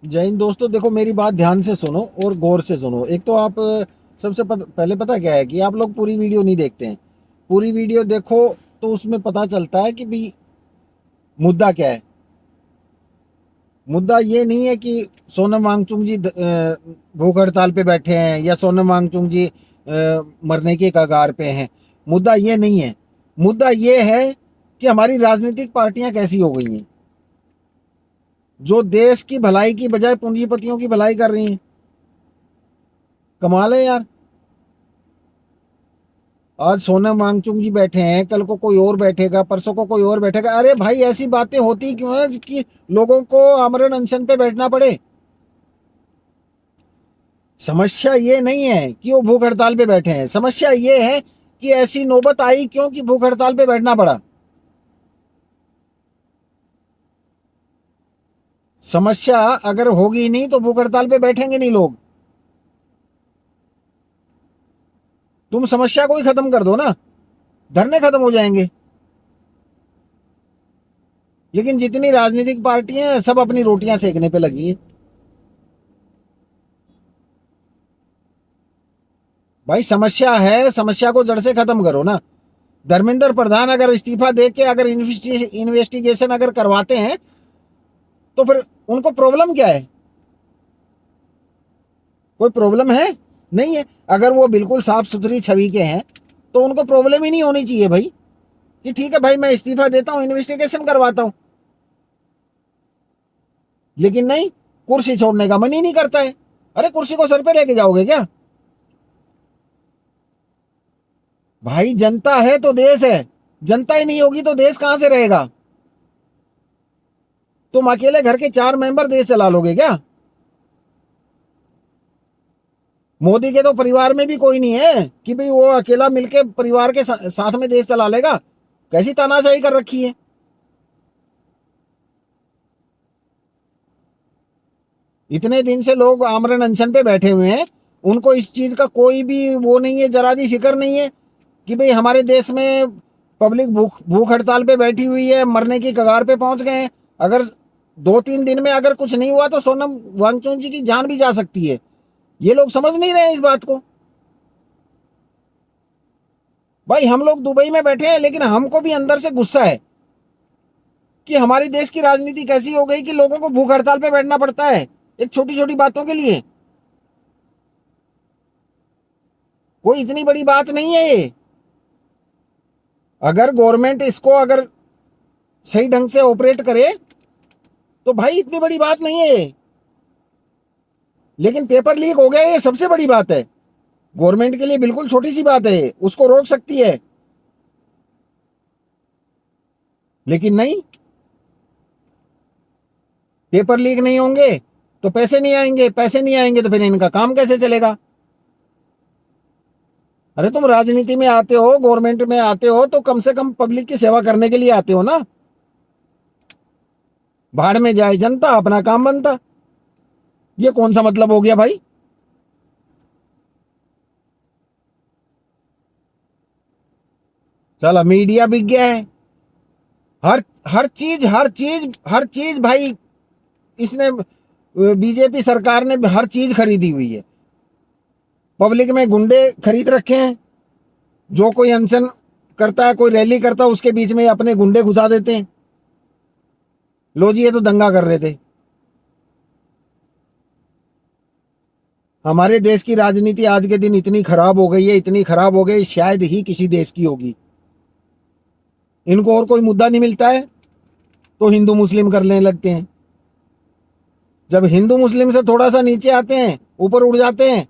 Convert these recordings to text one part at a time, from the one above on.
जय हिंद दोस्तों, देखो मेरी बात ध्यान से सुनो और गौर से सुनो। एक तो आप पहले पता क्या है कि आप लोग पूरी वीडियो नहीं देखते हैं। पूरी वीडियो देखो तो उसमें पता चलता है कि भाई मुद्दा क्या है। मुद्दा ये नहीं है कि सोनम वांगचुक जी भूख हड़ताल पे बैठे हैं या सोनम वांगचुक जी मरने के कगार पे हैं। मुद्दा ये नहीं है। मुद्दा ये है कि हमारी राजनीतिक पार्टियां कैसी हो गई हैं, जो देश की भलाई की बजाय पूंजीपतियों की भलाई कर रही हैं। कमाल है यार। आज सोनम वांगचुक जी बैठे हैं, कल को कोई और बैठेगा, परसों को कोई और बैठेगा। अरे भाई, ऐसी बातें होती क्यों है कि लोगों को आमरण अनशन पे बैठना पड़े। समस्या ये नहीं है कि वो भूख हड़ताल पे बैठे हैं, समस्या ये है कि ऐसी नौबत आई क्यों कि भूख हड़ताल पे बैठना पड़ा। समस्या अगर होगी नहीं तो भूख हड़ताल पे बैठेंगे नहीं लोग। तुम समस्या को ही खत्म कर दो ना, धरने खत्म हो जाएंगे। लेकिन जितनी राजनीतिक पार्टियां हैं सब अपनी रोटियां सेकने पे लगी हैं। भाई समस्या है, समस्या को जड़ से खत्म करो ना। धर्मेंद्र प्रधान अगर इस्तीफा दे के अगर इन्वेस्टिगेशन अगर करवाते हैं तो फिर उनको प्रॉब्लम क्या है? कोई प्रॉब्लम है? नहीं है। अगर वो बिल्कुल साफ सुथरी छवि के हैं तो उनको प्रॉब्लम ही नहीं होनी चाहिए भाई, कि ठीक है भाई मैं इस्तीफा देता हूं, इन्वेस्टिगेशन करवाता हूं। लेकिन नहीं, कुर्सी छोड़ने का मन ही नहीं करता है। अरे कुर्सी को सर पे लेके जाओगे क्या? भाई जनता है तो देश है, जनता ही नहीं होगी तो देश कहां से रहेगा? तुम अकेले घर के 4 मेंबर देश चला लोगे क्या? मोदी के तो परिवार में भी कोई नहीं है कि भाई वो अकेला मिलके परिवार के साथ में देश चला लेगा। कैसी तानाशाही कर रखी है। इतने दिन से लोग आमरण अनशन पे बैठे हुए हैं, उनको इस चीज का कोई भी वो नहीं है, जरा भी फिक्र नहीं है कि भाई हमारे देश में पब्लिक भूख भूख हड़ताल पे बैठी हुई है, मरने की कगार पे पहुंच गए हैं। अगर 2-3 दिन में अगर कुछ नहीं हुआ तो सोनम वांगचुक जी की जान भी जा सकती है। ये लोग समझ नहीं रहे हैं इस बात को। भाई हम लोग दुबई में बैठे हैं लेकिन हमको भी अंदर से गुस्सा है कि हमारी देश की राजनीति कैसी हो गई कि लोगों को भूख हड़ताल पे बैठना पड़ता है एक छोटी छोटी बातों के लिए। कोई इतनी बड़ी बात नहीं है ये। अगर गवर्नमेंट इसको अगर सही ढंग से ऑपरेट करे तो भाई इतनी बड़ी बात नहीं है ये। लेकिन पेपर लीक हो गया, ये सबसे बड़ी बात है। गवर्नमेंट के लिए बिल्कुल छोटी सी बात है, उसको रोक सकती है। लेकिन नहीं, पेपर लीक नहीं होंगे तो पैसे नहीं आएंगे, पैसे नहीं आएंगे तो फिर इनका काम कैसे चलेगा? अरे तुम राजनीति में आते हो, गवर्नमेंट में आते हो तो कम से कम पब्लिक की सेवा करने के लिए आते हो ना। भाड़ में जाए जनता, अपना काम बनता। ये कौन सा मतलब हो गया भाई? चला मीडिया बिक गया है। हर हर चीज भाई इसने, बीजेपी सरकार ने हर चीज खरीदी हुई है। पब्लिक में गुंडे खरीद रखे हैं। जो कोई अनशन करता है, कोई रैली करता है, उसके बीच में अपने गुंडे घुसा देते हैं। लो जी, ये तो दंगा कर रहे थे। हमारे देश की राजनीति आज के दिन इतनी खराब हो गई है, इतनी खराब हो गई, शायद ही किसी देश की होगी। इनको और कोई मुद्दा नहीं मिलता है तो हिंदू मुस्लिम करने लगते हैं। जब हिंदू मुस्लिम से थोड़ा सा नीचे आते हैं, ऊपर उड़ जाते हैं,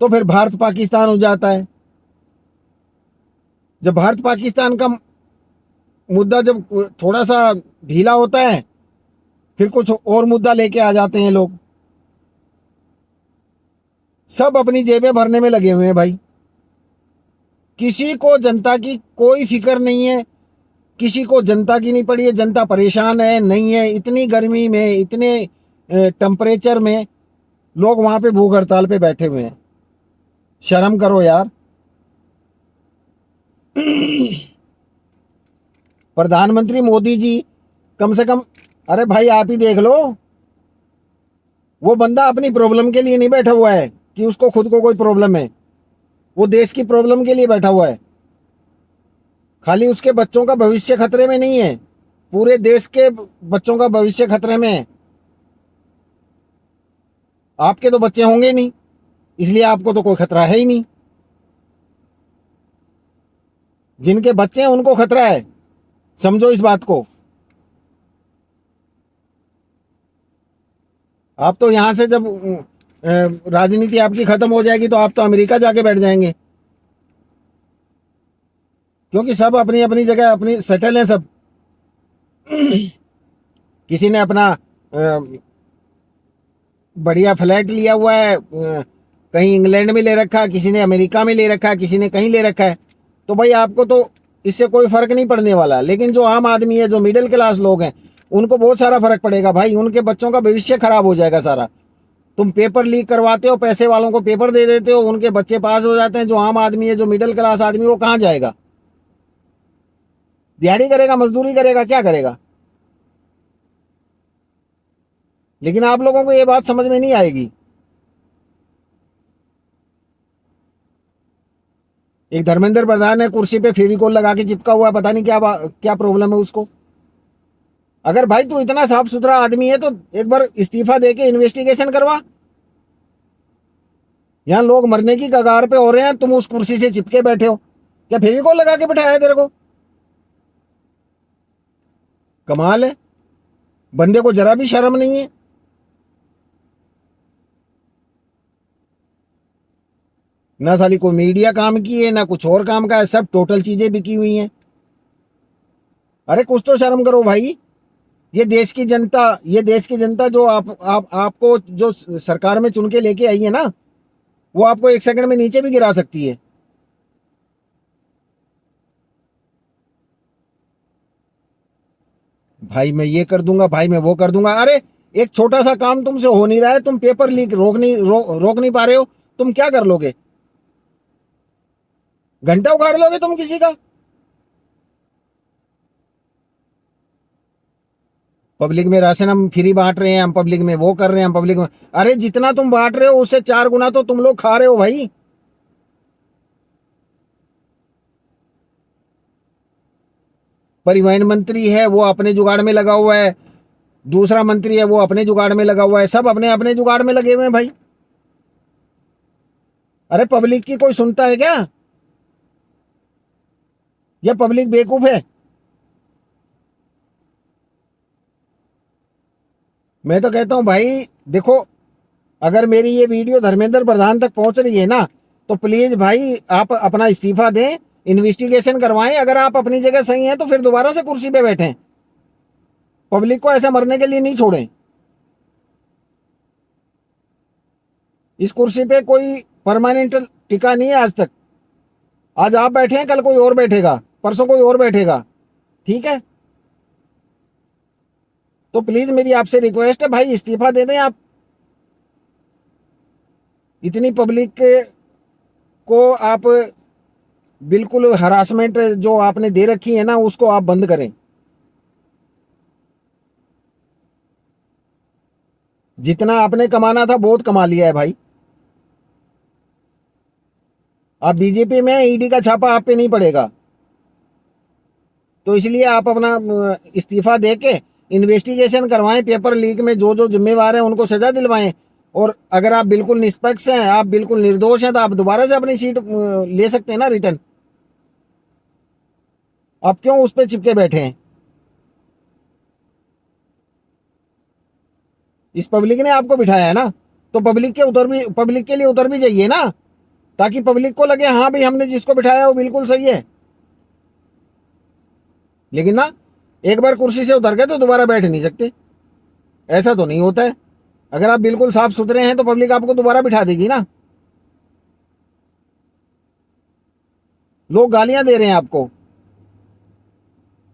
तो फिर भारत पाकिस्तान हो जाता है। जब भारत पाकिस्तान का मुद्दा जब थोड़ा सा ढीला होता है, फिर कुछ और मुद्दा लेके आ जाते हैं लोग। सब अपनी जेबें भरने में लगे हुए हैं भाई। किसी को जनता की कोई फिक्र नहीं है, किसी को जनता की नहीं पड़ी है। जनता परेशान है नहीं है, इतनी गर्मी में, इतने टेम्परेचर में लोग वहां पे भूख हड़ताल पे बैठे हुए हैं। शर्म करो यार। प्रधानमंत्री मोदी जी कम से कम, अरे भाई आप ही देख लो, वो बंदा अपनी प्रॉब्लम के लिए नहीं बैठा हुआ है कि उसको खुद को कोई प्रॉब्लम है, वो देश की प्रॉब्लम के लिए बैठा हुआ है। खाली उसके बच्चों का भविष्य खतरे में नहीं है, पूरे देश के बच्चों का भविष्य खतरे में है। आपके तो बच्चे होंगे नहीं, इसलिए आपको तो कोई खतरा है ही नहीं। जिनके बच्चे हैं उनको खतरा है, समझो इस बात को। आप तो यहां से जब राजनीति आपकी खत्म हो जाएगी तो आप तो अमेरिका जाके बैठ जाएंगे, क्योंकि सब अपनी अपनी जगह अपनी सेटल हैं सब। किसी ने अपना बढ़िया फ्लैट लिया हुआ है, कहीं इंग्लैंड में ले रखा है, किसी ने अमेरिका में ले रखा है, किसी ने कहीं ले रखा है। तो भाई आपको तो इससे कोई फर्क नहीं पड़ने वाला, लेकिन जो आम आदमी है, जो मिडिल क्लास लोग हैं, उनको बहुत सारा फर्क पड़ेगा भाई। उनके बच्चों का भविष्य खराब हो जाएगा सारा। तुम पेपर लीक करवाते हो, पैसे वालों को पेपर दे देते हो, उनके बच्चे पास हो जाते हैं। जो आम आदमी है, जो मिडिल क्लास आदमी, वो कहाँ जाएगा? दिहाड़ी करेगा, मजदूरी करेगा, क्या करेगा? लेकिन आप लोगों को ये बात समझ में नहीं आएगी। एक धर्मेंद्र प्रधान है, कुर्सी पे फेविकोल लगा के चिपका हुआ है, पता नहीं क्या क्या प्रॉब्लम है उसको। अगर भाई तू इतना साफ सुथरा आदमी है तो एक बार इस्तीफा देके इन्वेस्टिगेशन करवा। यहां लोग मरने की कगार पे हो रहे हैं, तुम उस कुर्सी से चिपके बैठे हो। क्या फेविकोल लगा के बिठाया है तेरे को? कमाल है, बंदे को जरा भी शर्म नहीं है। ना साली कोई मीडिया काम की है, ना कुछ और काम का है, सब टोटल चीजें बिकी हुई हैं। अरे कुछ तो शर्म करो भाई। ये देश की जनता जो आपको जो सरकार में चुन के लेके आई है ना, वो आपको एक सेकंड में नीचे भी गिरा सकती है। भाई मैं ये कर दूंगा, भाई मैं वो कर दूंगा। अरे एक छोटा सा काम तुमसे हो नहीं रहा है, तुम पेपर लीक रोक नहीं पा रहे हो, तुम क्या कर लोगे? घंटा उखाड़ लोगे तुम किसी का? पब्लिक में राशन हम फ्री बांट रहे हैं, हम पब्लिक में वो कर रहे हैं, हम पब्लिक में। अरे जितना तुम बांट रहे हो उससे 4 गुना तो तुम लोग खा रहे हो भाई। परिवहन मंत्री है वो अपने जुगाड़ में लगा हुआ है, दूसरा मंत्री है वो अपने जुगाड़ में लगा हुआ है, सब अपने अपने जुगाड़ में लगे हुए हैं भाई। अरे पब्लिक की कोई सुनता है क्या? या पब्लिक बेवकूफ है? मैं तो कहता हूं भाई देखो, अगर मेरी ये वीडियो धर्मेंद्र प्रधान तक पहुंच रही है ना, तो प्लीज भाई आप अपना इस्तीफा दें, इन्वेस्टिगेशन करवाएं। अगर आप अपनी जगह सही हैं तो फिर दोबारा से कुर्सी पे बैठें, पब्लिक को ऐसे मरने के लिए नहीं छोड़ें। इस कुर्सी पे कोई परमानेंट टिका नहीं है आज तक। आज आप बैठे हैं, कल कोई और बैठेगा, परसों कोई और बैठेगा, ठीक है? तो प्लीज मेरी आपसे रिक्वेस्ट है भाई, इस्तीफा दे दें आप। इतनी पब्लिक को आप बिल्कुल हरासमेंट जो आपने दे रखी है ना, उसको आप बंद करें। जितना आपने कमाना था बहुत कमा लिया है भाई। आप बीजेपी में, ईडी का छापा आप पे नहीं पड़ेगा, तो इसलिए आप अपना इस्तीफा दे के इन्वेस्टिगेशन करवाएं। पेपर लीक में जो जो जिम्मेवार हैं उनको सजा दिलवाएं। और अगर आप बिल्कुल निष्पक्ष हैं, आप बिल्कुल निर्दोष हैं, तो आप दोबारा से अपनी सीट ले सकते हैं ना रिटर्न। आप क्यों उस पर चिपके बैठे हैं? इस पब्लिक ने आपको बिठाया है ना, तो पब्लिक के लिए उतर भी जाइए ना, ताकि पब्लिक को लगे हाँ भाई हमने जिसको बिठाया वो बिल्कुल सही है। लेकिन ना, एक बार कुर्सी से उतर गए तो दोबारा बैठ नहीं सकते, ऐसा तो नहीं होता है। अगर आप बिल्कुल साफ सुथरे हैं तो पब्लिक आपको दोबारा बिठा देगी ना। लोग गालियां दे रहे हैं आपको,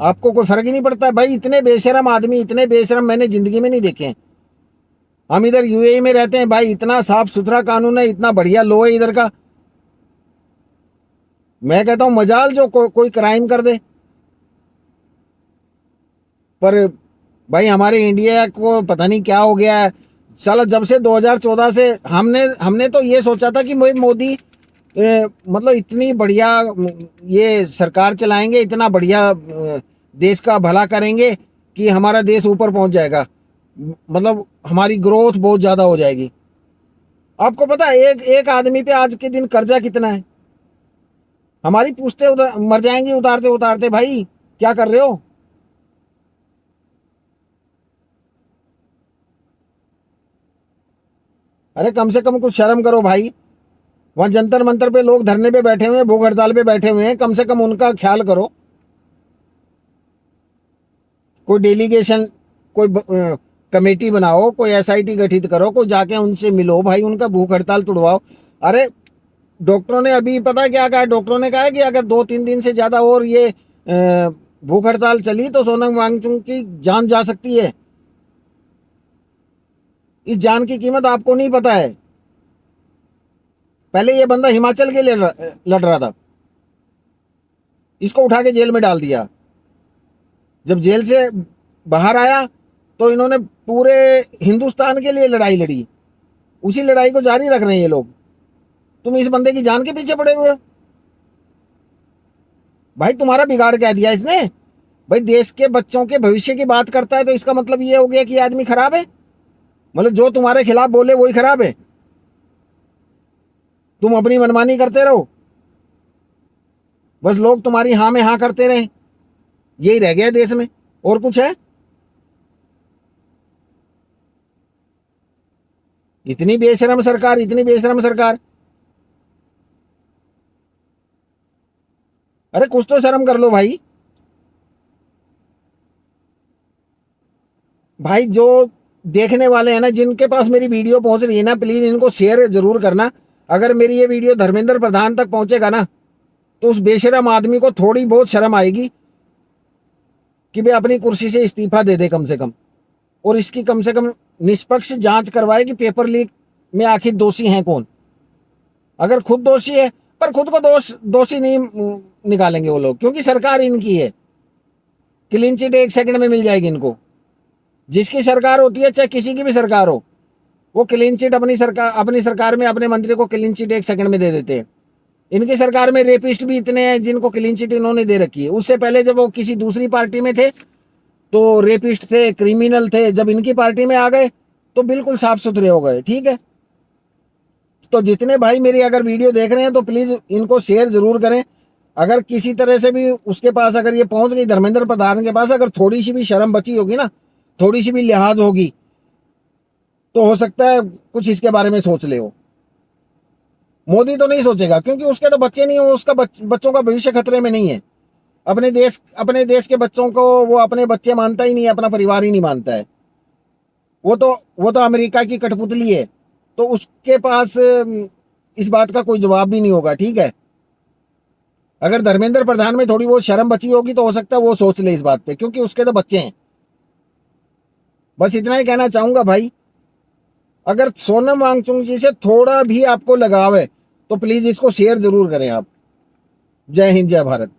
आपको कोई फर्क ही नहीं पड़ता है भाई। इतने बेशरम आदमी, इतने बेशरम मैंने जिंदगी में नहीं देखे हैं। हम इधर यूएई में रहते हैं भाई, इतना साफ सुथरा कानून है, इतना बढ़िया लॉ है इधर का। मैं कहता हूं मजाल जो कोई क्राइम कर दे। पर भाई हमारे इंडिया को पता नहीं क्या हो गया है, साला जब से 2014 से हमने तो ये सोचा था कि मोदी मतलब इतनी बढ़िया ये सरकार चलाएंगे, इतना बढ़िया देश का भला करेंगे कि हमारा देश ऊपर पहुंच जाएगा, मतलब हमारी ग्रोथ बहुत ज़्यादा हो जाएगी। आपको पता है एक एक आदमी पे आज के दिन कर्जा कितना है? हमारी पूछते मर जाएंगी उतारते उतारते। भाई क्या कर रहे हो? अरे कम से कम कुछ शर्म करो भाई। वहां जंतर मंतर पे लोग धरने पे बैठे हुए हैं, भूख हड़ताल पे बैठे हुए हैं, कम से कम उनका ख्याल करो। कोई डेलीगेशन, कोई कमेटी बनाओ, कोई एसआईटी गठित करो, कोई जाके उनसे मिलो भाई, उनका भूख हड़ताल तुड़वाओ। अरे डॉक्टरों ने अभी पता क्या कहा? डॉक्टरों ने कहा है कि अगर 2-3 दिन से ज्यादा और ये भूख हड़ताल चली तो सोनम वांगचुक की जान जा सकती है। इस जान की कीमत आपको नहीं पता है। पहले ये बंदा हिमाचल के लिए लड़ रहा था, इसको उठा के जेल में डाल दिया। जब जेल से बाहर आया तो इन्होंने पूरे हिंदुस्तान के लिए लड़ाई लड़ी। उसी लड़ाई को जारी रख रहे हैं ये लोग। तुम इस बंदे की जान के पीछे पड़े हुए हो। भाई तुम्हारा बिगाड़ क्या दिया इसने? भाई देश के बच्चों के भविष्य की बात करता है तो इसका मतलब ये हो गया कि ये आदमी खराब है? मतलब जो तुम्हारे खिलाफ बोले वही खराब है? तुम अपनी मनमानी करते रहो, बस लोग तुम्हारी हाँ में हाँ करते रहे, यही रह गया देश में, और कुछ है? इतनी बेशरम सरकार, इतनी बेशरम सरकार। अरे कुछ तो शर्म कर लो भाई। भाई जो देखने वाले हैं ना, जिनके पास मेरी वीडियो पहुंच रही है ना, प्लीज इनको शेयर जरूर करना। अगर मेरी ये वीडियो धर्मेंद्र प्रधान तक पहुंचेगा ना तो उस बेशरम आदमी को थोड़ी बहुत शर्म आएगी कि वे अपनी कुर्सी से इस्तीफा दे दे कम से कम, और इसकी कम से कम निष्पक्ष जांच करवाए कि पेपर लीक में आखिर दोषी हैं कौन। अगर खुद दोषी है, पर खुद को दोषी नहीं निकालेंगे वो लोग, क्योंकि सरकार इनकी है। क्लीन चिट 1 सेकंड में मिल जाएगी इनको। जिसकी सरकार होती है, चाहे किसी की भी सरकार हो, वो क्लीन चिट अपनी सरकार में अपने मंत्री को क्लीन चिट 1 सेकंड में दे देते हैं। इनकी सरकार में रेपिस्ट भी इतने हैं जिनको क्लीन चिट इन्होंने दे रखी है। उससे पहले जब वो किसी दूसरी पार्टी में थे तो रेपिस्ट थे, क्रिमिनल थे। जब इनकी पार्टी में आ गए तो बिल्कुल साफ सुथरे हो गए। ठीक है, तो जितने भाई मेरी अगर वीडियो देख रहे हैं तो प्लीज इनको शेयर जरूर करें। अगर किसी तरह से भी उसके पास अगर ये पहुंच गई, धर्मेंद्र प्रधान के पास, अगर थोड़ी सी भी शर्म बची होगी ना, थोड़ी सी भी लिहाज होगी, तो हो सकता है कुछ इसके बारे में सोच ले हो। मोदी तो नहीं सोचेगा, क्योंकि उसके तो बच्चे नहीं हो, उसका बच्चों का भविष्य खतरे में नहीं है। अपने देश के बच्चों को वो अपने बच्चे मानता ही नहीं है, अपना परिवार ही नहीं मानता है। वो तो अमेरिका की कठपुतली है, तो उसके पास इस बात का कोई जवाब भी नहीं होगा। ठीक है, अगर धर्मेंद्र प्रधान में थोड़ी बहुत शर्म बची होगी तो हो सकता है वो सोच ले इस बात पे, क्योंकि उसके तो बच्चे हैं। बस इतना ही कहना चाहूंगा भाई। अगर सोनम वांगचुक जी से थोड़ा भी आपको लगाव है तो प्लीज इसको शेयर जरूर करें आप। जय हिंद, जय भारत।